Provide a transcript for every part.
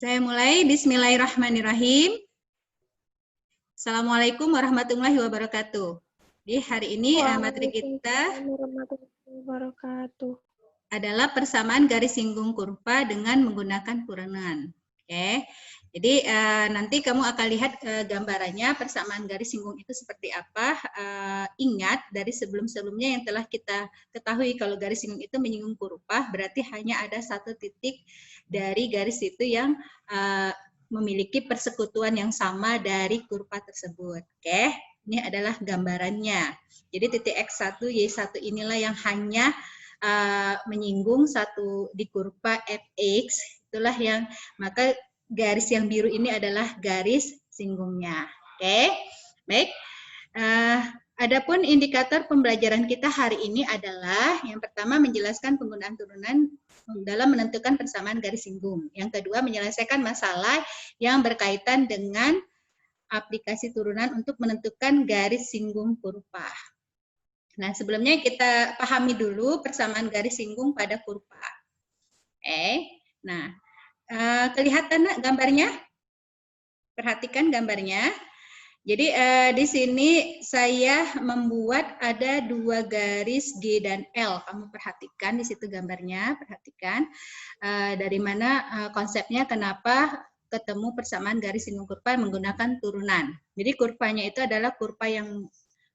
Saya mulai. Bismillahirrahmanirrahim. Assalamualaikum warahmatullahi wabarakatuh. Di hari ini materi kita adalah persamaan garis singgung kurva dengan menggunakan kurungan. Oke. Jadi nanti kamu akan lihat gambarannya persamaan garis singgung itu seperti apa. Ingat dari sebelum-sebelumnya yang telah kita ketahui kalau garis singgung itu menyinggung kurva, berarti hanya ada satu titik dari garis itu yang memiliki persekutuan yang sama dari kurva tersebut. Oke, ini adalah gambarannya. Jadi titik X1, Y1 inilah yang hanya menyinggung satu di kurva fx, itulah yang maka garis yang biru ini adalah garis singgungnya. Oke, baik. Adapun indikator pembelajaran kita hari ini adalah yang pertama menjelaskan penggunaan turunan dalam menentukan persamaan garis singgung. Yang kedua menyelesaikan masalah yang berkaitan dengan aplikasi turunan untuk menentukan garis singgung kurva. Nah, sebelumnya kita pahami dulu persamaan garis singgung pada kurva. Nah, kelihatan gambarnya? Perhatikan gambarnya. Jadi di sini saya membuat ada dua garis G dan L. Kamu perhatikan di situ gambarnya, perhatikan dari mana konsepnya kenapa ketemu persamaan garis singgung kurva menggunakan turunan. Jadi kurvanya itu adalah kurva yang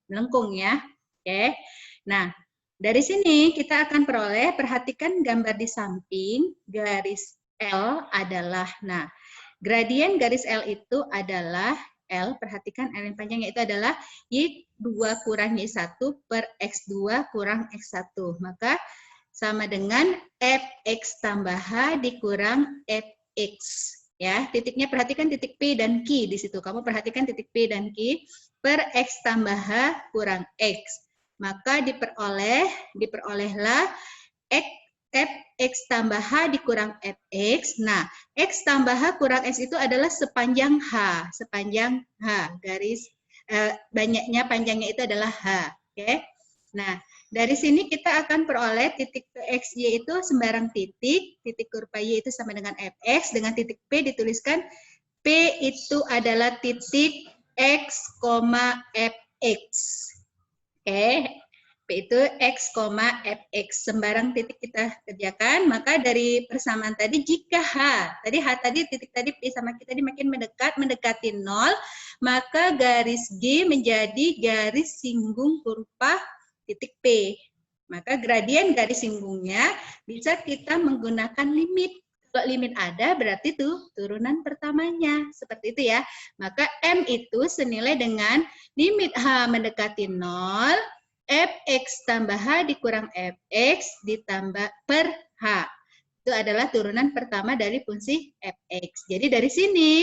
melengkung ya. Oke. Nah, dari sini kita akan peroleh, perhatikan gambar di samping, garis L adalah, nah, gradien garis L itu adalah L, perhatikan L yang panjangnya itu adalah Y2 kurang Y1 per X2 kurang X1. Maka sama dengan Fx tambah H dikurang Fx. Ya, titiknya perhatikan titik P dan Q di situ. Kamu perhatikan titik P dan Q per X tambah H kurang X. Maka diperolehlah Fx tambah H dikurang Fx. Nah, X tambah H kurang X itu adalah sepanjang H. Sepanjang H. Garis banyaknya panjangnya itu adalah H. Oke. Nah, dari sini kita akan peroleh titik PXY itu sembarang titik. Titik kurva Y itu sama dengan Fx. Dengan titik P dituliskan P itu adalah titik X, Fx. Oke. P itu X, Fx. Sembarang titik kita kerjakan, maka dari persamaan tadi, jika H tadi titik tadi P sama Q tadi makin mendekati 0, maka garis G menjadi garis singgung kurva titik P. Maka gradien garis singgungnya bisa kita menggunakan limit. Kalau limit ada, berarti itu turunan pertamanya. Seperti itu ya. Maka M itu senilai dengan limit H mendekati 0, Fx tambah H dikurang Fx ditambah per H. Itu adalah turunan pertama dari fungsi Fx. Jadi dari sini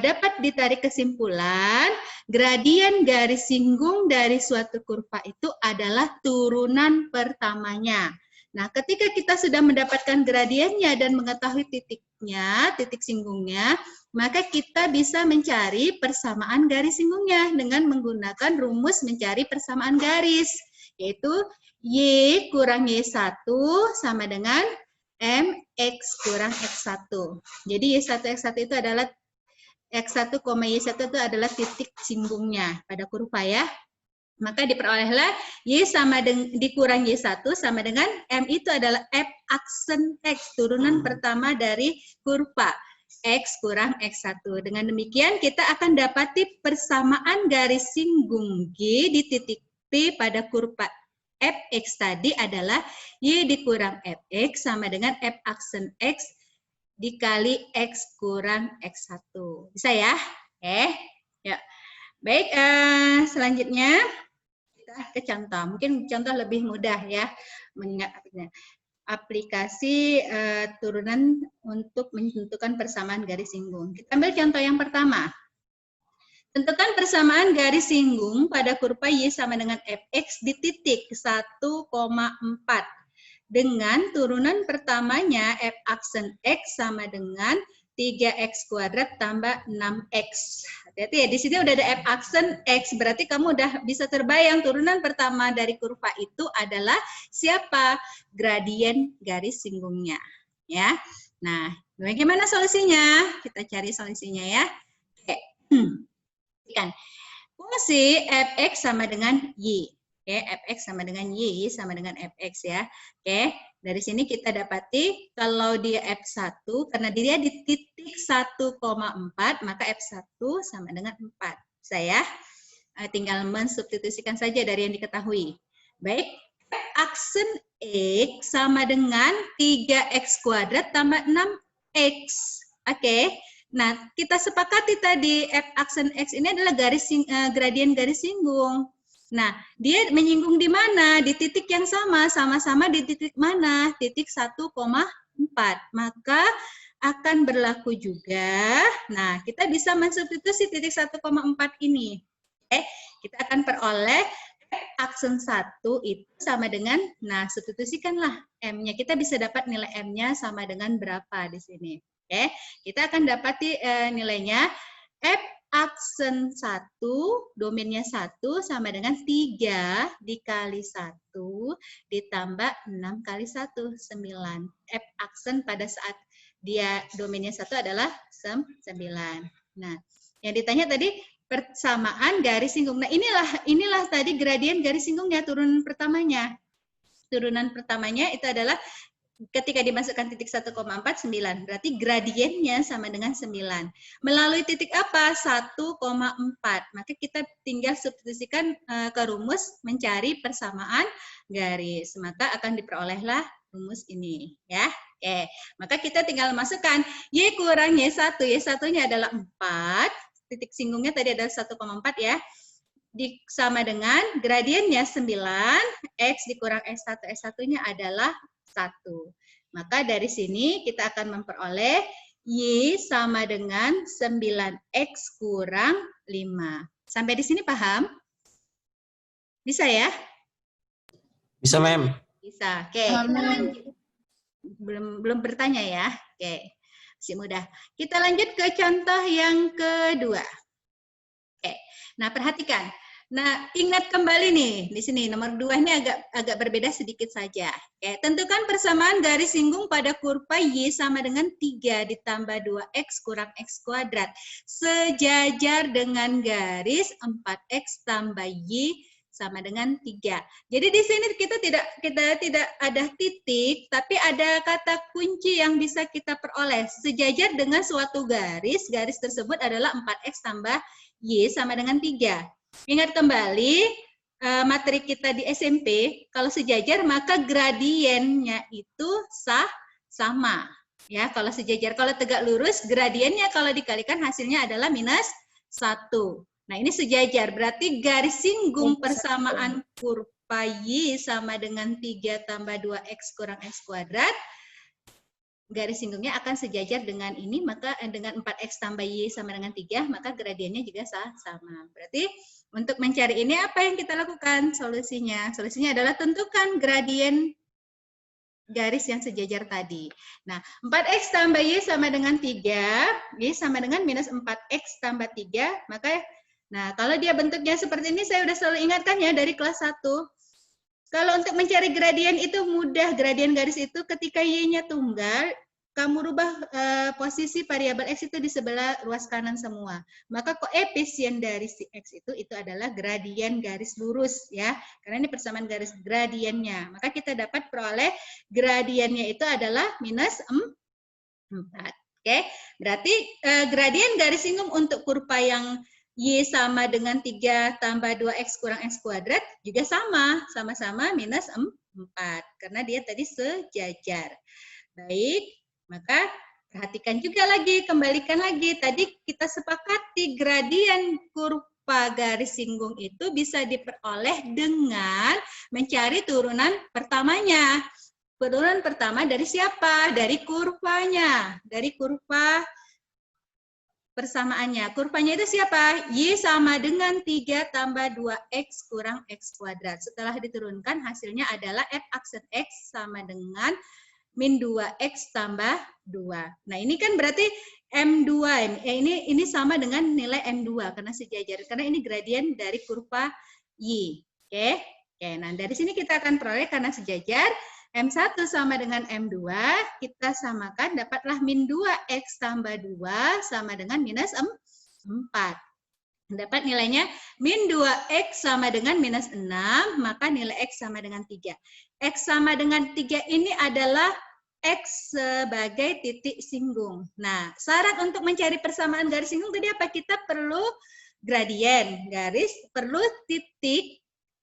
dapat ditarik kesimpulan gradien garis singgung dari suatu kurva itu adalah turunan pertamanya. Nah, ketika kita sudah mendapatkan gradiennya dan mengetahui titiknya, titik singgungnya, maka kita bisa mencari persamaan garis singgungnya dengan menggunakan rumus mencari persamaan garis, yaitu Y kurang Y1 sama dengan MX kurang X1. Jadi Y1 X1 itu adalah X1, Y1 itu adalah titik singgungnya pada kurva ya. Maka diperolehlah Y sama dikurang Y1 sama dengan M itu adalah F aksen X, turunan pertama dari kurva X kurang X1. Dengan demikian kita akan dapati persamaan garis singgung G di titik P pada kurva Fx tadi adalah Y dikurang Fx sama dengan F aksen X dikali X kurang X1. Bisa ya? Ya. Baik, selanjutnya ke contoh, mungkin contoh lebih mudah ya mengingatnya. Aplikasi turunan untuk menentukan persamaan garis singgung. Kita ambil contoh yang pertama. Tentukan persamaan garis singgung pada kurva Y sama dengan Fx di titik 1,4 dengan turunan pertamanya F aksen X sama dengan 3x kuadrat tambah 6x. Hati-hati ya, di sini udah ada F aksen X, berarti kamu udah bisa terbayang turunan pertama dari kurva itu adalah siapa? Gradien garis singgungnya. Ya. Nah, bagaimana solusinya? Kita cari solusinya ya. Oke. Kan. Fungsi fx sama dengan y. Oke, fx sama dengan y sama dengan fx ya. Oke, dari sini kita dapati kalau dia f1 karena dia di titik 1,4 maka f1 sama dengan 4. Saya tinggal mensubstitusikan saja dari yang diketahui. Baik, aksen x sama dengan 3x kuadrat tambah 6x. Oke. Nah, kita sepakati tadi f aksen x ini adalah gradien garis singgung. Nah, dia menyinggung di mana? Di titik yang sama-sama di titik mana? Titik 1,4. Maka akan berlaku juga. Nah, kita bisa mensubstitusi titik 1,4 ini. Oke, kita akan peroleh aksen 1 itu sama dengan, nah substitusikanlah M-nya. Kita bisa dapat nilai M-nya sama dengan berapa di sini. Oke, kita akan dapati nilainya F aksen 1, domainnya 1 sama dengan 3 dikali 1 ditambah 6 kali 1, 9. F aksen pada saat dia domainnya 1 adalah 9. Nah, yang ditanya tadi persamaan garis singgung. Nah, inilah tadi gradien garis singgungnya, turunan pertamanya. Turunan pertamanya itu adalah ketika dimasukkan titik 1,4, 9. Berarti gradiennya sama dengan 9. Melalui titik apa? 1,4. Maka kita tinggal substitusikan ke rumus mencari persamaan garis. Maka akan diperolehlah rumus ini. Ya. Oke. Maka kita tinggal masukkan Y kurang Y1. Y1-nya adalah 4. Titik singgungnya tadi adalah 1,4 ya. Sama dengan gradiennya 9. X dikurang S1. S1-nya adalah 1. Maka dari sini kita akan memperoleh Y sama dengan 9X kurang 5. Sampai di sini paham? Bisa ya? Bisa, Mem. Bisa. Oke, kita lanjut. Belum bertanya ya. Oke, masih mudah. Kita lanjut ke contoh yang kedua. Oke, nah perhatikan. Nah, ingat kembali nih, di sini nomor 2 ini agak berbeda sedikit saja. Oke, tentukan persamaan garis singgung pada kurva Y sama dengan 3 ditambah 2X kurang X kuadrat. Sejajar dengan garis 4X tambah Y sama dengan 3. Jadi di sini kita tidak ada titik, tapi ada kata kunci yang bisa kita peroleh. Sejajar dengan suatu garis tersebut adalah 4X tambah Y sama dengan 3. Ingat kembali materi kita di SMP, kalau sejajar maka gradiennya itu sama. Ya, kalau sejajar, kalau tegak lurus, gradiennya kalau dikalikan hasilnya adalah minus 1. Nah, ini sejajar, berarti garis singgung persamaan kurva Y sama dengan 3 tambah 2X kurang X kuadrat. Garis singgungnya akan sejajar dengan ini, maka dengan 4X tambah Y sama dengan 3, maka gradiennya juga sama. Berarti untuk mencari ini apa yang kita lakukan? Solusinya adalah tentukan gradien garis yang sejajar tadi. Nah, 4X tambah Y sama dengan 3, Y sama dengan minus 4X tambah 3, maka nah kalau dia bentuknya seperti ini, saya udah selalu ingatkan ya dari kelas 1. Kalau untuk mencari gradien itu mudah, gradien garis itu ketika Y-nya tunggal, kamu rubah posisi variabel X itu di sebelah ruas kanan semua. Maka koefisien dari si X itu adalah gradien garis lurus ya. Karena ini persamaan garis gradiennya. Maka kita dapat peroleh gradiennya itu adalah minus 4. Oke, berarti gradien garis singgung untuk kurva yang Y sama dengan 3 tambah 2X kurang X kuadrat juga sama-sama minus 4. Karena dia tadi sejajar. Baik, maka perhatikan juga lagi, kembalikan lagi. Tadi kita sepakati gradien kurva garis singgung itu bisa diperoleh dengan mencari turunan pertamanya. Turunan pertama dari siapa? Dari kurvanya. Dari kurva persamaannya. Kurvanya itu siapa? Y sama dengan 3 tambah 2X kurang X kuadrat. Setelah diturunkan hasilnya adalah F aksen X sama dengan min 2X tambah 2. Nah ini kan berarti M2. Ini sama dengan nilai M2 karena sejajar. Karena ini gradien dari kurva Y. Oke. Nah dari sini kita akan peroleh karena sejajar. M1 sama dengan M2, kita samakan, dapatlah min 2X tambah 2 sama dengan minus 4. Dapat nilainya min 2X sama dengan minus 6, maka nilai X sama dengan 3. X sama dengan 3 ini adalah X sebagai titik singgung. Nah, syarat untuk mencari persamaan garis singgung tadi apa? Kita perlu gradien, perlu titik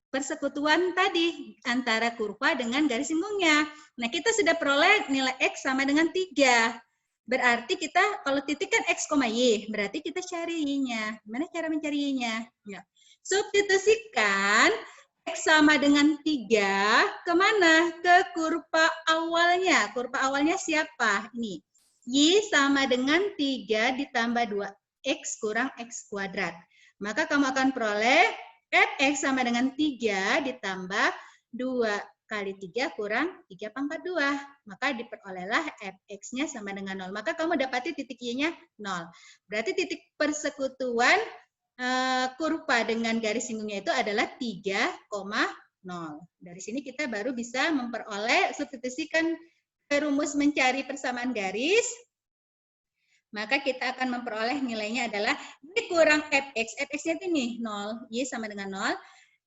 persekutuan tadi antara kurva dengan garis singgungnya. Nah, kita sudah peroleh nilai X sama dengan 3. Berarti kita, kalau titik kan X, Y, berarti kita cari Y-nya. Gimana cara mencari Y-nya? Ya. Substitusikan X sama dengan 3, kemana? Ke kurva awalnya. Kurva awalnya siapa? Ini. Y sama dengan 3 ditambah 2X kurang X kuadrat. Maka kamu akan peroleh Fx sama dengan 3 ditambah 2 kali 3 kurang 3 pangkat 2. Maka diperolehlah Fx-nya sama dengan 0. Maka kamu dapati titik Y-nya 0. Berarti titik persekutuan kurva dengan garis singgungnya itu adalah 3,0. Dari sini kita baru bisa memperoleh, substitusikan ke rumus mencari persamaan garis. Maka kita akan memperoleh nilainya adalah Y kurang Fx. Fx-nya itu nih 0. Y sama dengan 0.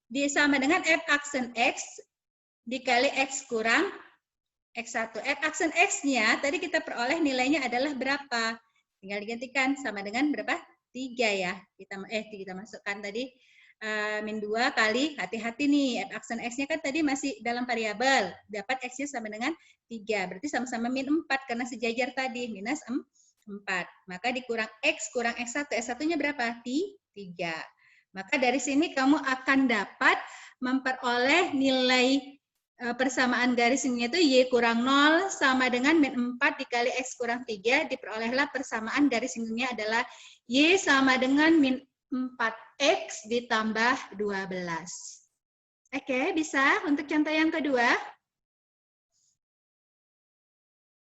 D sama dengan F aksen X dikali X kurang X1. F aksen X-nya tadi kita peroleh nilainya adalah berapa? Tinggal digantikan sama dengan berapa? 3 ya. Kita masukkan tadi min 2 kali, hati-hati nih, F aksen X-nya kan tadi masih dalam variabel. Dapat X-nya sama dengan 3. Berarti sama-sama min 4 karena sejajar tadi, minus 4. Maka dikurang X kurang X1. X1-nya berapa? 3. Maka dari sini kamu akan dapat memperoleh nilai persamaan garis singgungnya itu Y kurang 0 sama dengan min 4 dikali X kurang 3. Diperolehlah persamaan garis singgungnya adalah Y sama dengan min 4X ditambah 12. Oke, bisa untuk contoh yang kedua?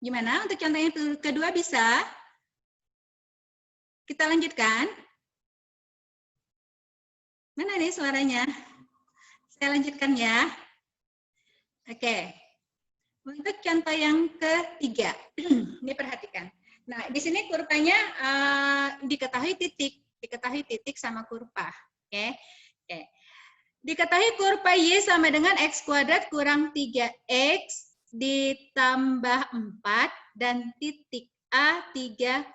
Gimana? Untuk contoh yang kedua bisa? Kita lanjutkan. Mana nih suaranya? Saya lanjutkan ya. Oke. Untuk contoh yang ketiga, ini perhatikan. Nah, di sini kurvanya diketahui titik sama kurva. Oke. Diketahui kurva Y sama dengan X kuadrat kurang 3X ditambah 4 dan titik A 3,4.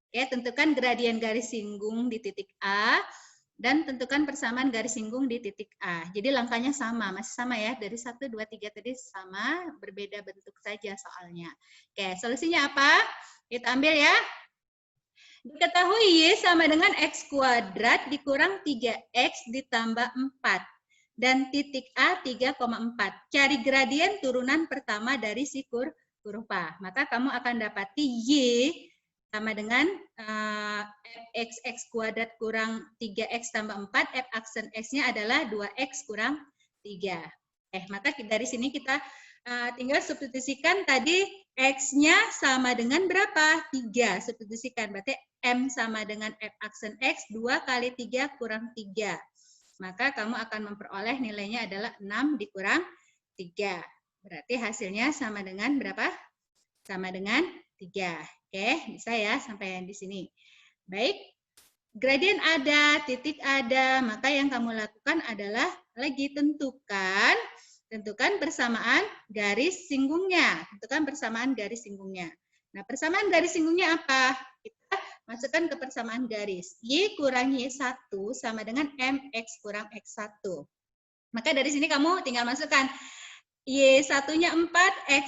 Oke, tentukan gradien garis singgung di titik A dan tentukan persamaan garis singgung di titik A. Jadi langkahnya sama, masih sama ya. Dari 1, 2, 3 tadi sama, berbeda bentuk saja soalnya. Oke, solusinya apa? Kita ambil ya. Diketahui Y sama dengan X kuadrat dikurang 3X ditambah 4. Dan titik A 3,4. Cari gradien turunan pertama dari si kurva. Maka kamu akan dapati Y sama dengan X kuadrat kurang 3X tambah 4, F aksen X-nya adalah 2X kurang 3. Maka dari sini kita tinggal substitusikan tadi X-nya sama dengan berapa? 3. Substitusikan, berarti M sama dengan F aksen X, 2 kali 3 kurang 3. Maka kamu akan memperoleh nilainya adalah 6 dikurang 3. Berarti hasilnya sama dengan berapa? Sama dengan 3. Oke, bisa ya sampai di sini. Baik, gradien ada, titik ada, maka yang kamu lakukan adalah lagi tentukan persamaan garis singgungnya. Tentukan persamaan garis singgungnya. Nah, persamaan garis singgungnya apa? Kita masukkan ke persamaan garis. Y kurang Y1 sama dengan MX kurang X1. Maka dari sini kamu tinggal masukkan Y1-nya 4,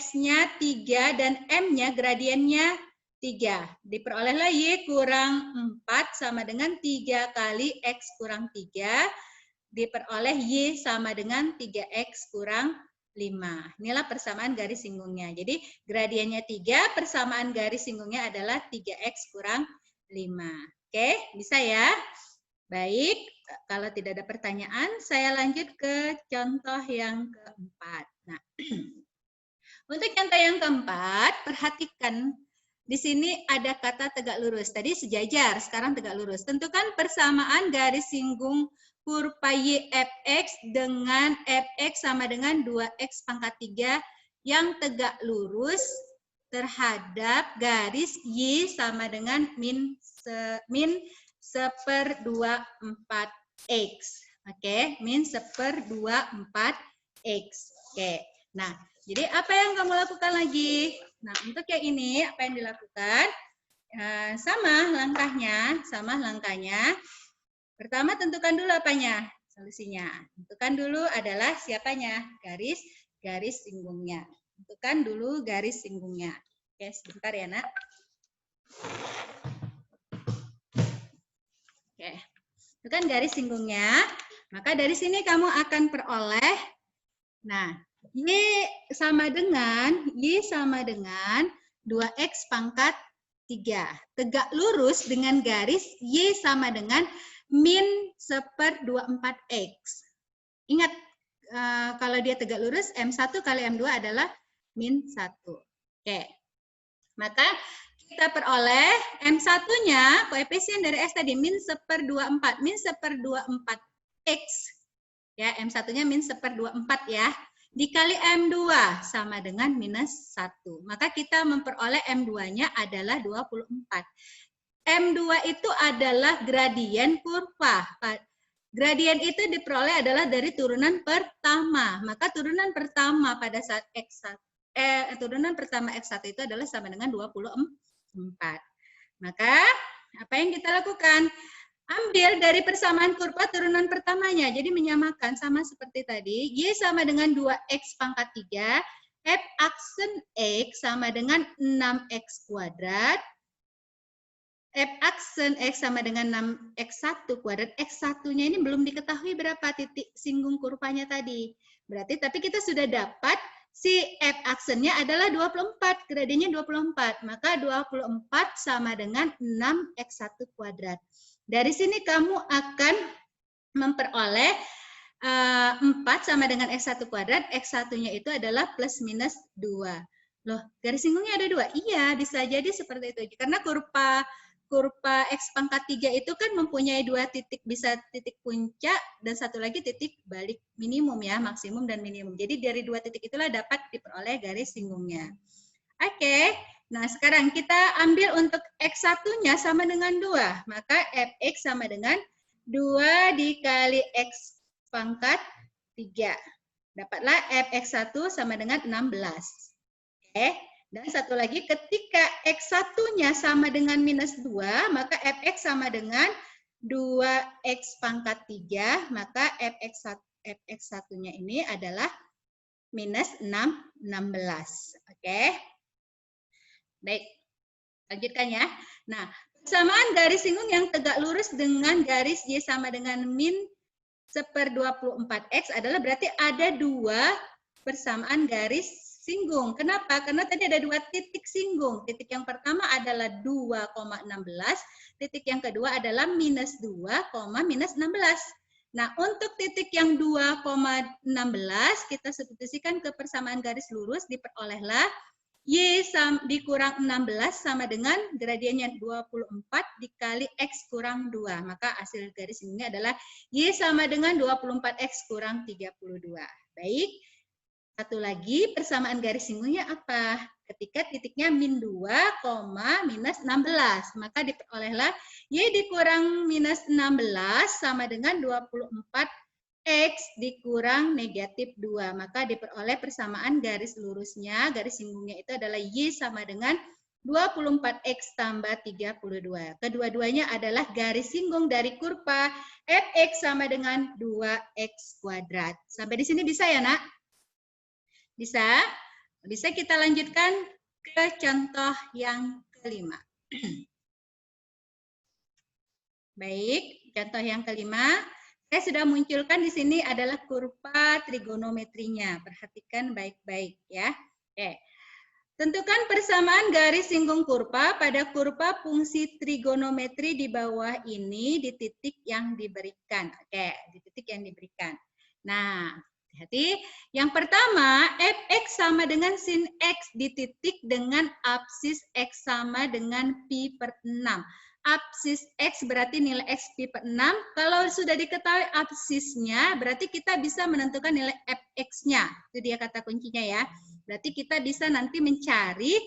X-nya 3, dan M-nya gradiennya 3. Diperolehlah Y kurang 4 sama dengan 3 kali X kurang 3. Diperoleh Y sama dengan 3X kurang 5. Inilah persamaan garis singgungnya. Jadi gradiennya 3, persamaan garis singgungnya adalah 3X kurang 5. Oke, bisa ya? Baik, kalau tidak ada pertanyaan, saya lanjut ke contoh yang keempat. Nah, untuk contoh yang keempat, perhatikan di sini ada kata tegak lurus. Tadi sejajar, sekarang tegak lurus. Tentukan persamaan garis singgung kurva y fx dengan fx sama dengan 2x pangkat 3 yang tegak lurus terhadap garis y sama dengan min 1/24x. Oke, min 1/24x. Oke. Nah, jadi apa yang kamu lakukan lagi? Nah, untuk yang ini apa yang dilakukan? Sama langkahnya. Pertama tentukan dulu apanya? Solusinya. Tentukan dulu adalah siapanya? Garis singgungnya. Tentukan dulu garis singgungnya. Oke, sebentar ya, Nak. Oke. Tentukan garis singgungnya. Maka dari sini kamu akan peroleh, nah, Y sama dengan 2x pangkat 3. Tegak lurus dengan garis Y sama dengan min 1/24x. Ingat, kalau dia tegak lurus, M1 kali M2 adalah min 1. Oke. Maka kita peroleh M1-nya, koefisien dari X tadi, min 1/24. Min 1/24x. Ya, M1-nya min 1/24 ya. Dikali M2 sama dengan minus 1. Maka kita memperoleh M2-nya adalah 24. M2 itu adalah gradien kurva. Gradien itu diperoleh adalah dari turunan pertama. Maka turunan pertama pada saat X1, turunan pertama X1 itu adalah sama dengan 24. Maka apa yang kita lakukan? Ambil dari persamaan kurva turunan pertamanya. Jadi menyamakan sama seperti tadi. Y sama dengan 2x pangkat 3. F aksen X sama dengan 6x kuadrat. F aksen X sama dengan 6x1 kuadrat. X1-nya ini belum diketahui berapa titik singgung kurvanya tadi. Berarti tapi kita sudah dapat si F aksennya adalah 24. Gradiennya 24. Maka 24 sama dengan 6x1 kuadrat. Dari sini kamu akan memperoleh 4 sama dengan X1 kuadrat. X1-nya itu adalah plus minus 2. Loh, garis singgungnya ada 2? Iya, bisa jadi seperti itu. Karena kurva X pangkat 3 itu kan mempunyai 2 titik, bisa titik puncak dan satu lagi titik balik minimum ya, maksimum dan minimum. Jadi dari 2 titik itulah dapat diperoleh garis singgungnya. Oke. Nah, sekarang kita ambil untuk X1-nya sama dengan 2. Maka Fx sama dengan 2 dikali X pangkat 3. Dapatlah Fx1 sama dengan 16. Oke. Dan satu lagi, ketika X1-nya sama dengan minus 2, maka Fx sama dengan 2X pangkat 3. Maka Fx1-nya ini adalah minus 16. Oke. Baik, lanjutkan ya. Nah, persamaan garis singgung yang tegak lurus dengan garis Y sama dengan min 1/24x adalah berarti ada 2 persamaan garis singgung. Kenapa? Karena tadi ada 2 titik singgung. Titik yang pertama adalah 2,16, titik yang kedua adalah minus 2, minus 16. Nah, untuk titik yang 2,16 kita substitusikan ke persamaan garis lurus, diperolehlah Y dikurang 16 sama dengan gradiennya 24 dikali X kurang 2. Maka hasil garis ini adalah Y sama dengan 24X kurang 32. Baik. Satu lagi persamaan garis singgungnya apa? Ketika titiknya min 2, minus 16. Maka diperolehlah Y dikurang minus 16 sama dengan 24 X dikurang negatif 2. Maka diperoleh persamaan garis lurusnya, garis singgungnya itu adalah Y sama dengan 24X tambah 32. Kedua-duanya adalah garis singgung dari kurva Fx sama dengan 2X kuadrat. Sampai di sini bisa ya, Nak? Bisa? Bisa kita lanjutkan ke contoh yang kelima. Baik, contoh yang kelima. Saya sudah munculkan di sini adalah kurva trigonometrinya. Perhatikan baik-baik ya. Oke. Tentukan persamaan garis singgung kurva pada kurva fungsi trigonometri di bawah ini di titik yang diberikan. Oke, di titik yang diberikan. Nah, Hati-hati. Yang pertama, fx sama dengan sin x di titik dengan absis x sama dengan pi per 6. Absis x berarti nilai x pi per 6. Kalau sudah diketahui absisnya, berarti kita bisa menentukan nilai fx-nya. Itu dia kata kuncinya ya. Berarti kita bisa nanti mencari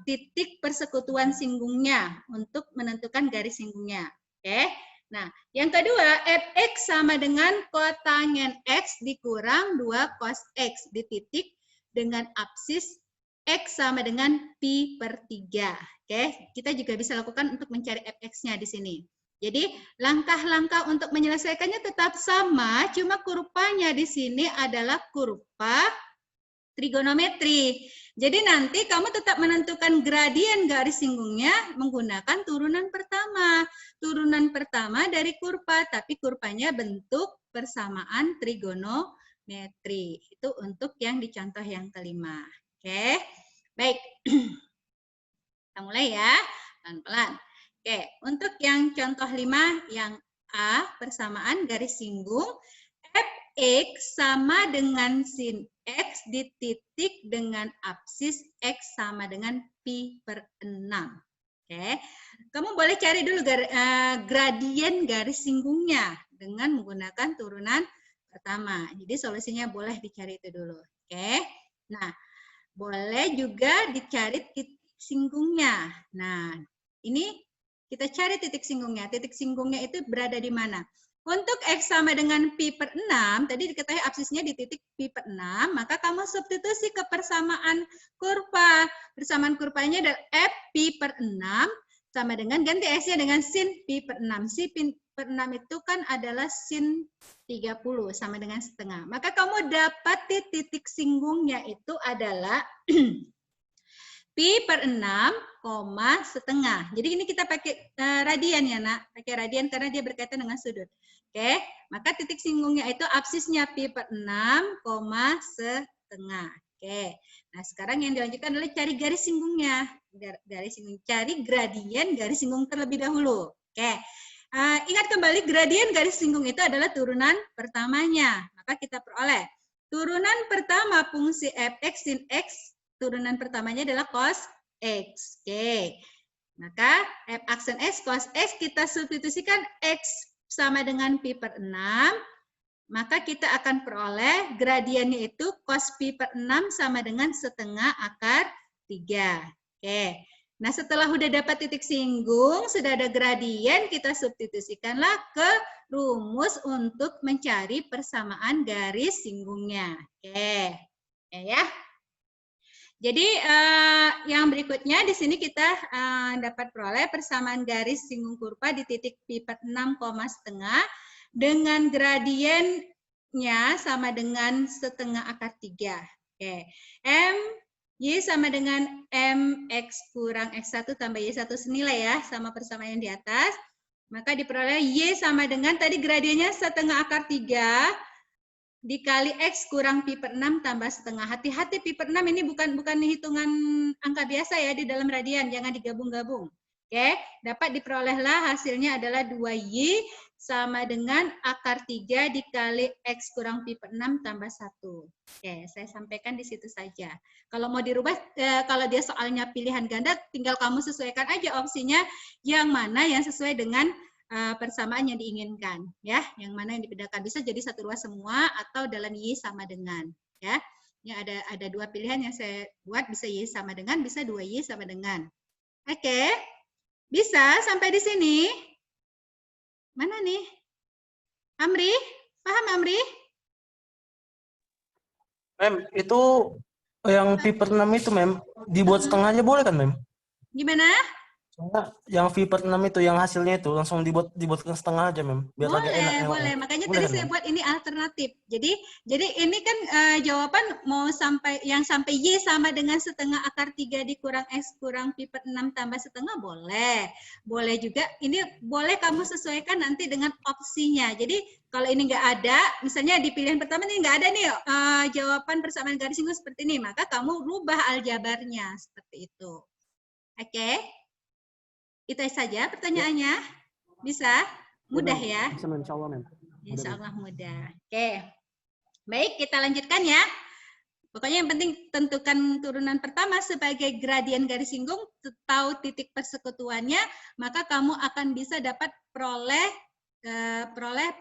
titik persekutuan singgungnya untuk menentukan garis singgungnya. Oke. Nah, yang kedua, fx sama dengan kotangen x dikurang 2 cos x di titik dengan absis x sama dengan pi per 3. Oke, kita juga bisa lakukan untuk mencari fx-nya di sini. Jadi, langkah-langkah untuk menyelesaikannya tetap sama, cuma kurvanya di sini adalah kurva trigonometri. Jadi nanti kamu tetap menentukan gradien garis singgungnya menggunakan turunan pertama. Turunan pertama dari kurva, tapi kurvanya bentuk persamaan trigonometri. Itu untuk yang di contoh yang kelima. Oke, baik. Kita mulai ya, pelan-pelan. Oke, untuk yang contoh 5, yang A, persamaan garis singgung, fx sama dengan sin x di titik dengan absis x sama dengan pi per 6. Oke, kamu boleh cari dulu gradien garis singgungnya dengan menggunakan turunan pertama. Jadi solusinya boleh dicari itu dulu. Oke, nah boleh juga dicari titik singgungnya. Nah, ini kita cari titik singgungnya. Titik singgungnya itu berada di mana? Untuk x sama dengan pi per 6, tadi diketahui absisnya di titik pi per 6, maka kamu substitusi ke persamaan kurva. Persamaan kurvanya adalah f pi per 6 sama dengan, ganti x-nya dengan sin pi per 6. Sin pi per 6 itu kan adalah sin 30 sama dengan setengah. Maka kamu dapat titik singgungnya itu adalah pi per 6, setengah. Jadi ini kita pakai radian ya nak, pakai radian karena dia berkaitan dengan sudut. Oke, maka titik singgungnya itu absisnya pi per 6, setengah. Oke, nah sekarang yang dilanjutkan adalah cari garis singgungnya. Garis singgung, cari gradien garis singgung terlebih dahulu. Oke, ingat kembali gradien garis singgung itu adalah turunan pertamanya. Maka kita peroleh turunan pertama fungsi fx sin x, turunan pertamanya adalah cos x. Oke, maka f aksen x cos x kita substitusikan x sama dengan pi per 6, maka kita akan peroleh gradiennya itu cos pi per 6 sama dengan setengah akar 3. Oke, nah setelah udah dapat titik singgung, sudah ada gradien, kita substitusikanlah ke rumus untuk mencari persamaan garis singgungnya. Oke, ya. Jadi yang berikutnya di sini kita dapat peroleh persamaan garis singgung kurva di titik pi per 6, setengah dengan gradiennya sama dengan setengah akar 3. Oke, M Y sama dengan MX kurang X1 tambah Y1 senilai ya, sama persamaan yang di atas. Maka diperoleh Y sama dengan tadi gradiennya setengah akar 3 dikali X kurang pi per 6 tambah setengah. Hati-hati pi per 6 ini bukan hitungan angka biasa ya di dalam radian, jangan digabung-gabung. Oke, dapat diperolehlah hasilnya adalah 2Y sama dengan akar 3 dikali X kurang pi per 6 tambah 1. Oke, saya sampaikan di situ saja. Kalau mau dirubah, kalau dia soalnya pilihan ganda, tinggal kamu sesuaikan aja opsinya yang mana yang sesuai dengan persamaan yang diinginkan, ya, yang mana yang dibedakan, bisa jadi satu ruas semua atau dalam Y sama dengan, ya. Ini ada dua pilihan yang saya buat, bisa Y sama dengan, bisa 2Y sama dengan. Oke, bisa sampai di sini. Mana nih? Amri, paham Amri? Mem, itu yang pi per 6 itu, Mem, dibuat setengah aja boleh kan, Mem? Gimana? Soalnya yang pi per 6 itu, yang hasilnya itu langsung dibuatkan setengah aja, Mem. Biar Boleh, agak enak. boleh. Makanya boleh, tadi kan, saya Mem? buat ini alternatif. Jadi ini kan jawaban mau sampai Y sama dengan setengah akar 3 dikurang X kurang pi per 6 tambah setengah boleh. Boleh juga, ini boleh kamu sesuaikan nanti dengan opsinya. Jadi kalau ini nggak ada, misalnya di pilihan pertama ini nggak ada nih jawaban persamaan garis singgung seperti ini, maka kamu rubah aljabarnya seperti itu. Oke? Itu saja pertanyaannya. Bisa? Mudah ya? Bisa, Mem, insya Allah, Mem. Insya Allah mudah. Oke. Baik, kita lanjutkan ya. Pokoknya yang penting tentukan turunan pertama sebagai gradien garis singgung, tahu titik persekutuannya, maka kamu akan bisa dapat peroleh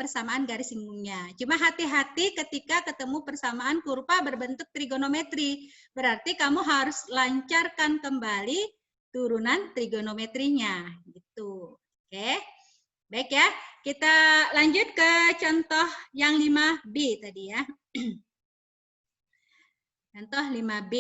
persamaan garis singgungnya. Cuma hati-hati ketika ketemu persamaan kurva berbentuk trigonometri. Berarti kamu harus lancarkan kembali turunan trigonometrinya. Gitu. Oke. Baik ya, kita lanjut ke contoh yang 5B tadi ya. Contoh 5B.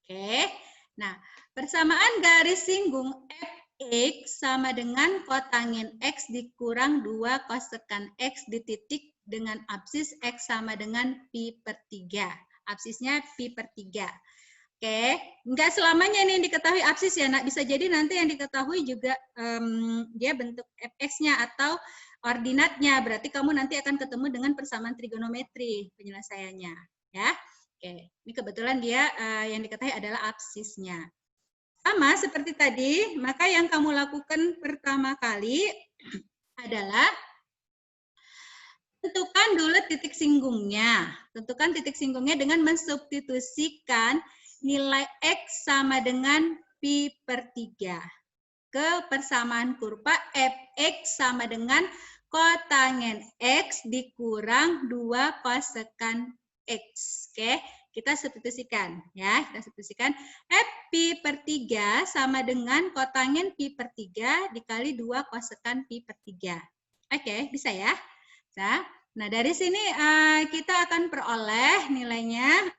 Oke. Nah, persamaan garis singgung fx sama dengan kotangin x dikurang 2 kosekan x di titik dengan absis x sama dengan pi per 3. Absisnya pi per 3. Oke, enggak selamanya ini yang diketahui absis ya, nak. Bisa jadi nanti yang diketahui juga dia bentuk fx-nya atau ordinatnya. Berarti kamu nanti akan ketemu dengan persamaan trigonometri penyelesaiannya, ya. Oke, ini kebetulan dia yang diketahui adalah absisnya. Sama seperti tadi, maka yang kamu lakukan pertama kali adalah tentukan dulu titik singgungnya. Tentukan titik singgungnya dengan mensubstitusikan nilai X sama dengan pi per 3 ke persamaan kurva fx sama dengan kotangen X dikurang 2 kosekan X. Oke, kita substitusikan ya. Kita substitusikan f pi per 3 sama dengan kotangen pi per 3 dikali 2 kosekan pi per 3. Oke, bisa ya? Nah, dari sini kita akan peroleh nilainya.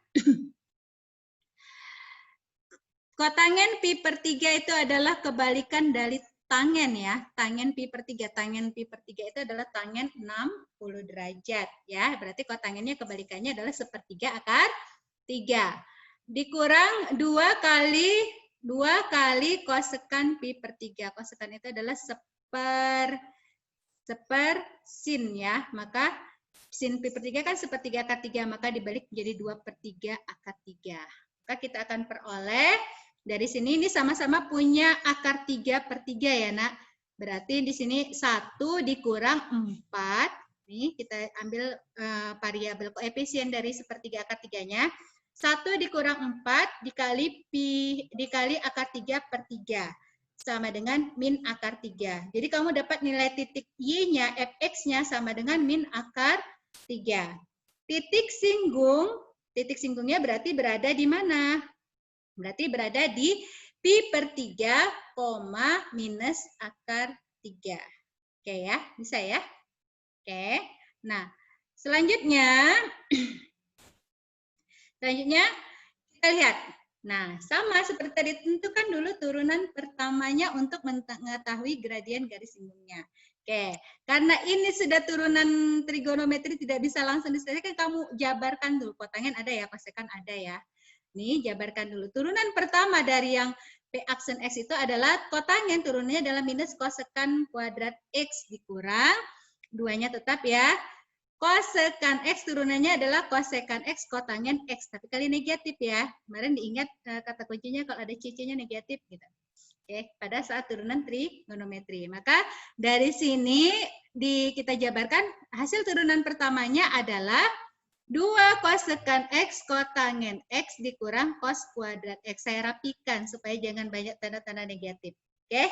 Kotangen pi per 3 itu adalah kebalikan dari tangen ya. Tangen pi per 3. Tangen pi per 3 itu adalah tangen 60 derajat ya. Berarti kotangennya kebalikannya adalah sepertiga akar 3. Dikurang 2 kali kosekan pi per 3. Kosekan itu adalah seper sin ya. Maka sin pi per 3 kan sepertiga akar 3. Maka dibalik menjadi 2 per 3 akar 3. Maka kita akan peroleh dari sini ini sama-sama punya akar 3 per 3 ya, nak. Berarti di sini 1 dikurang 4. Nih, kita ambil variabel koefisien dari sepertiga akar 3-nya. 1 dikurang 4 dikali akar 3 per 3. Sama dengan min akar 3. Jadi kamu dapat nilai titik Y-nya, fx-nya sama dengan min akar 3. Titik singgungnya berarti berada di mana? Berarti berada di pi per 3, minus akar 3. Oke ya, bisa ya? Oke. Nah, selanjutnya kita lihat. Nah, sama seperti tadi, tentukan dulu turunan pertamanya untuk mengetahui gradien garis singgungnya. Oke, karena ini sudah turunan trigonometri tidak bisa langsung diselesaikan, kamu jabarkan dulu. Kotangen ada ya, kosekan ada ya. Nih, jabarkan dulu. Turunan pertama dari yang P aksen X itu adalah kotangen, turunannya adalah minus kosekan kuadrat X dikurang, 2-nya tetap ya. Kosekan X turunannya adalah kosekan X kotangen X, tapi kali negatif ya. Kemarin diingat kata kuncinya kalau ada CC-nya negatif gitu. Oke, pada saat turunan trigonometri. Maka dari sini kita jabarkan hasil turunan pertamanya adalah 2 kosekan X kotangen X dikurang kos kuadrat X. Saya rapikan supaya jangan banyak tanda-tanda negatif. Oke,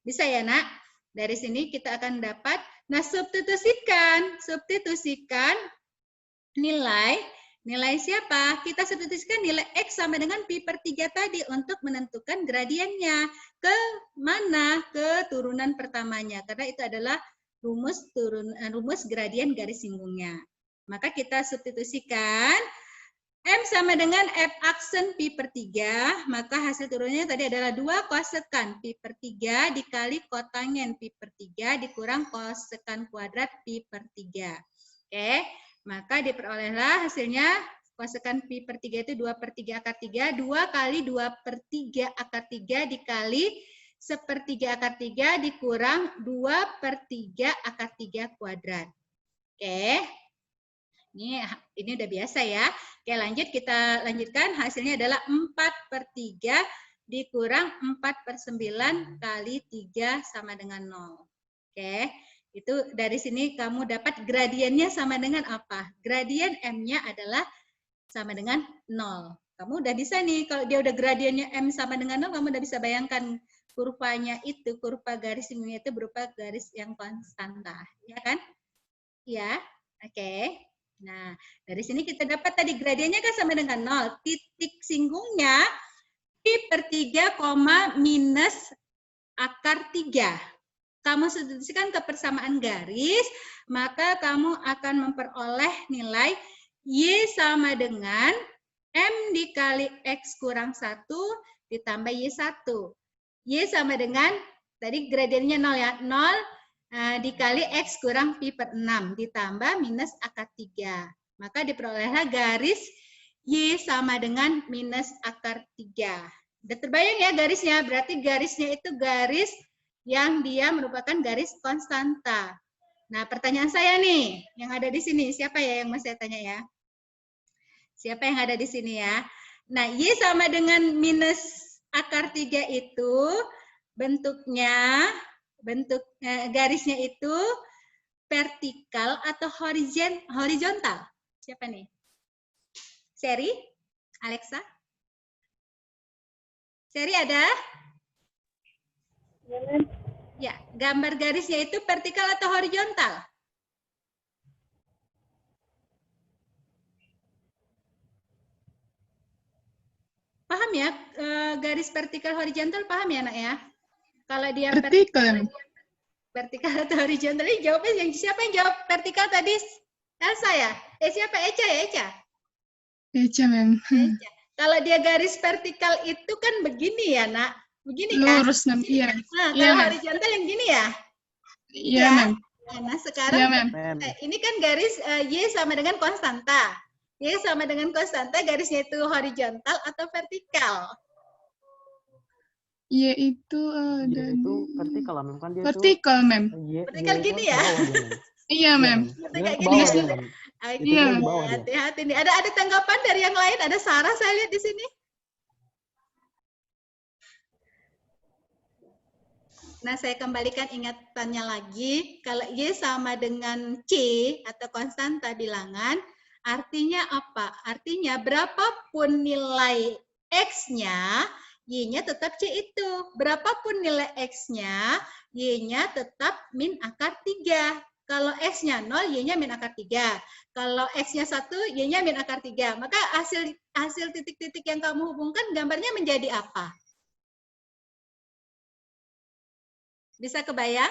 bisa ya, nak? Dari sini kita akan dapat, nah substitusikan nilai siapa? Kita substitusikan nilai X sama dengan pi per 3 tadi untuk menentukan gradiennya. Ke mana? Ke turunan pertamanya. Karena itu adalah rumus gradien garis singgungnya. Maka kita substitusikan M sama dengan F aksen pi per 3, maka hasil turunnya tadi adalah 2 kosekan pi per 3 dikali kotangen pi per 3 dikurang kosekan kuadrat pi per 3. Oke, maka diperolehlah hasilnya kosekan pi per 3 itu 2 per 3 akar 3, 2 kali 2 per 3 akar 3 dikali sepertiga akar 3 dikurang 2 per 3 akar 3 kuadrat. Oke. Ini udah biasa ya. Oke, lanjut, kita lanjutkan. Hasilnya adalah 4 per 3 dikurang 4 per 9 kali 3 sama dengan 0. Oke, Itu dari sini kamu dapat gradiennya sama dengan apa? Gradien M-nya adalah sama dengan 0. Kamu udah bisa nih, kalau dia udah gradiennya M sama dengan 0, kamu udah bisa bayangkan kurvanya itu, kurva garis ini itu berupa garis yang konstanta. Ya kan? Ya, oke. Nah, dari sini kita dapat tadi gradiennya kan sama dengan 0. Titik singgungnya pi per 3, minus akar 3. Kamu substitusikan ke persamaan garis, maka kamu akan memperoleh nilai Y sama dengan M dikali X kurang 1 ditambah Y1. Y sama dengan, tadi gradiennya 0 ya, 0 dikali X kurang pi per 6 ditambah minus akar 3. Maka diperolehlah garis Y sama dengan minus akar 3. Udah terbayang ya garisnya, berarti garisnya itu garis yang dia merupakan garis konstanta. Nah, pertanyaan saya nih, yang ada di sini, siapa ya yang masih tanya ya? Siapa yang ada di sini ya? Nah, Y sama dengan minus akar 3 itu bentuknya, garisnya itu vertikal atau horizontal? Siapa nih? Seri? Alexa? Seri ada? Ya, gambar garisnya itu vertikal atau horizontal? Paham ya, garis vertikal horizontal paham ya, Nak ya? Kalau dia vertikal atau horizontal, ini jawabnya siapa yang jawab vertikal tadi? Elsa ya? Siapa? Eca ya, Eca? Eca, Mem. Eca. Kalau dia garis vertikal itu kan begini ya, Nak? Begini kan? Lurus, Mem. Iya. Nah, Iya, kalau Mem. horizontal yang gini ya? Iya, Mem. Nah, sekarang Iya, Mem. ini kan garis Y sama dengan konstanta. Y sama dengan konstanta, garisnya itu horizontal atau vertikal? Y itu ada itu vertikal, Mem, kan dia vertikal, Mem. Vertikal gini ya? Iya, Mem. Vertikal Ke gini bawah ya? dia, Mem. Iya. Hati-hati nih. Ada tanggapan dari yang lain? Ada Sarah saya lihat di sini. Nah, saya kembalikan ingatannya lagi. Kalau Y sama dengan C atau konstanta bilangan, artinya apa? Artinya berapapun nilai X-nya, Y-nya tetap C itu. Berapapun nilai X-nya, Y-nya tetap min akar 3. Kalau X-nya 0, Y-nya min akar 3. Kalau X-nya 1, Y-nya min akar 3. Maka hasil titik-titik yang kamu hubungkan gambarnya menjadi apa? Bisa kebayang?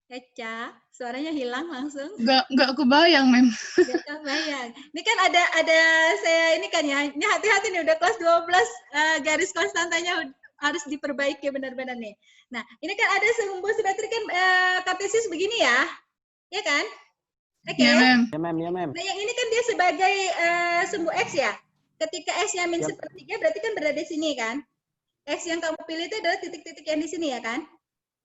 Eca, suaranya hilang langsung. Nggak kebayang, Mem. Nggak kebayang. Ini kan ada saya ini kan ya. Ini hati-hati nih udah kelas 12 garis konstantanya harus diperbaiki benar-benar nih. Nah, ini kan ada sumbu simetri kan kartesius begini ya. Ya kan? Oke. Iya, Mem. Ya, Mem, ya, Mem. Nah, yang ini kan dia sebagai sumbu X ya. Ketika X-nya min 1/3 berarti kan berada di sini kan? X yang kamu pilih itu adalah titik-titik yang di sini ya kan?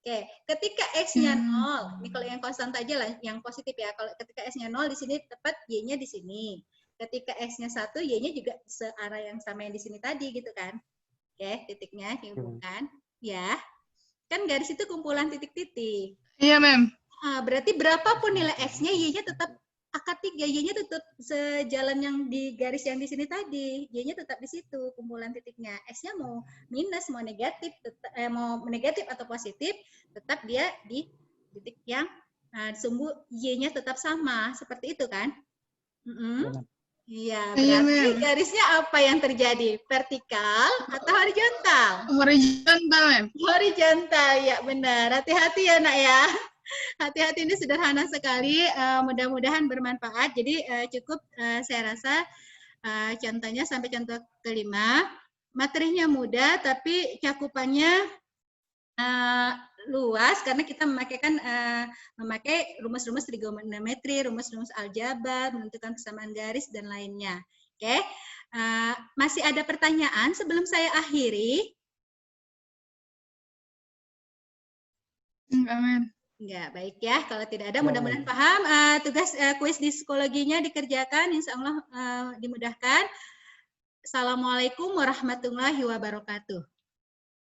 Oke, ketika X-nya 0, ini kalau yang konstanta aja lah, yang positif ya. Kalau ketika X-nya 0 di sini tepat Y-nya di sini. Ketika X-nya 1, Y-nya juga searah yang sama yang di sini tadi gitu kan? Oke, titiknya dihubungkan. Ya, kan garis itu kumpulan titik-titik. Iya, Mem. Berarti berapapun nilai X-nya, Y-nya tetap akar 3, Y-nya tetap sejalan yang di garis yang di sini tadi. Y-nya tetap di situ, kumpulan titiknya. X-nya mau minus, mau negatif, mau negatif atau positif, tetap dia di titik yang sumbu Y-nya tetap sama. Seperti itu kan? Iya, berarti garisnya apa yang terjadi? Vertikal atau horizontal? Horizontal, Mem. Horizontal, ya benar. Hati-hati ya, Nak ya. Hati-hati, ini sederhana sekali, mudah-mudahan bermanfaat. Jadi cukup saya rasa contohnya sampai contoh kelima. Materinya mudah tapi cakupannya luas karena kita memakai rumus-rumus trigonometri, rumus-rumus aljabar, menentukan persamaan garis dan lainnya. Oke, masih ada pertanyaan sebelum saya akhiri? Enggak, Mem. Enggak, baik ya. Kalau tidak ada, mudah-mudahan paham. Tugas kuis di psikologinya dikerjakan, insya Allah dimudahkan. Assalamualaikum warahmatullahi wabarakatuh.